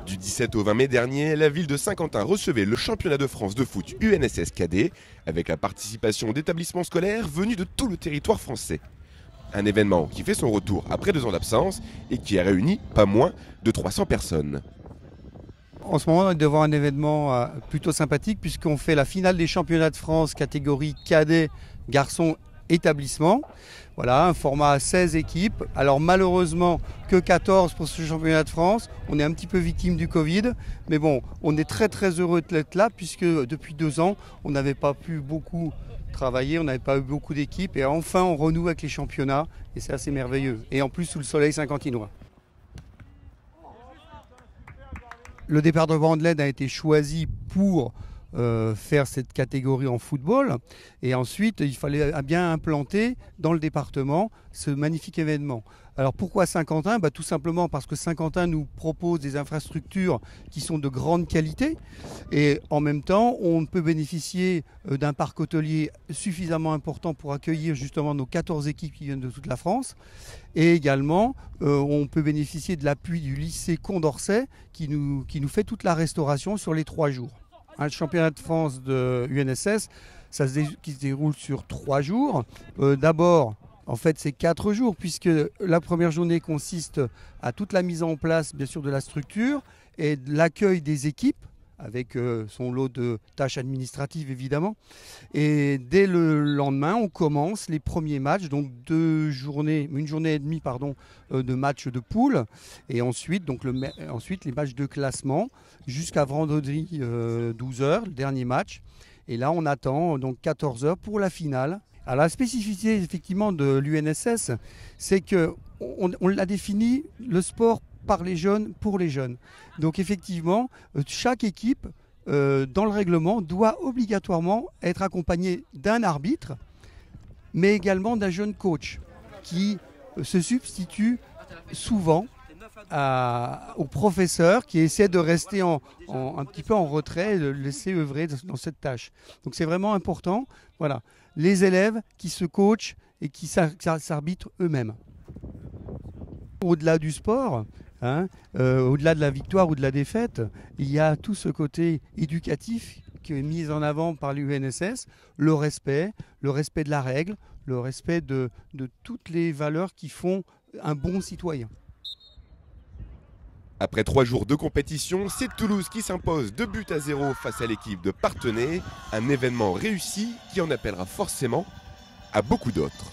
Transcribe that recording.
Du 17 au 20 mai dernier, la ville de Saint-Quentin recevait le championnat de France de foot UNSS Cadet avec la participation d'établissements scolaires venus de tout le territoire français. Un événement qui fait son retour après 2 ans d'absence et qui a réuni pas moins de 300 personnes. En ce moment, on est devant un événement plutôt sympathique puisqu'on fait la finale des championnats de France catégorie cadet garçons établissement. Voilà, un format à 16 équipes. Alors malheureusement que 14 pour ce championnat de France. On est un petit peu victime du Covid. Mais bon, on est très heureux d'être là puisque depuis 2 ans, on n'avait pas pu beaucoup travailler, on n'avait pas eu beaucoup d'équipes. Et enfin, on renoue avec les championnats et c'est assez merveilleux. Et en plus, sous le soleil saint-quentinois. Le département de l'Aisne a été choisi pour faire cette catégorie en football et ensuite il fallait bien implanter dans le département ce magnifique événement. Alors pourquoi Saint-Quentin ? Tout simplement parce que Saint-Quentin nous propose des infrastructures qui sont de grande qualité et en même temps on peut bénéficier d'un parc hôtelier suffisamment important pour accueillir justement nos 14 équipes qui viennent de toute la France et également on peut bénéficier de l'appui du lycée Condorcet qui nous fait toute la restauration sur les 3 jours. Un championnat de France de UNSS, qui se déroule sur 3 jours. D'abord, en fait, c'est 4 jours, puisque la première journée consiste à toute la mise en place, bien sûr, de la structure et de l'accueil des équipes, avec son lot de tâches administratives, évidemment. Et dès le lendemain, on commence les premiers matchs, donc une journée et demie, de matchs de poule. Et ensuite, ensuite les matchs de classement, jusqu'à vendredi 12h, le dernier match. Et là, on attend donc 14h pour la finale. Alors, la spécificité, effectivement, de l'UNSS, c'est qu'on l'a défini, le sport par les jeunes, pour les jeunes. Donc effectivement, chaque équipe, dans le règlement, doit obligatoirement être accompagnée d'un arbitre, mais également d'un jeune coach qui se substitue souvent au professeur qui essaie de rester un petit peu en retrait et de le laisser œuvrer dans cette tâche. Donc c'est vraiment important. Voilà, les élèves qui se coachent et qui s'arbitrent eux-mêmes. Au-delà du sport, au-delà de la victoire ou de la défaite, il y a tout ce côté éducatif qui est mis en avant par l'UNSS, le respect de la règle, le respect de toutes les valeurs qui font un bon citoyen. Après 3 jours de compétition, c'est Toulouse qui s'impose 2-0 face à l'équipe de Parthenay, un événement réussi qui en appellera forcément à beaucoup d'autres.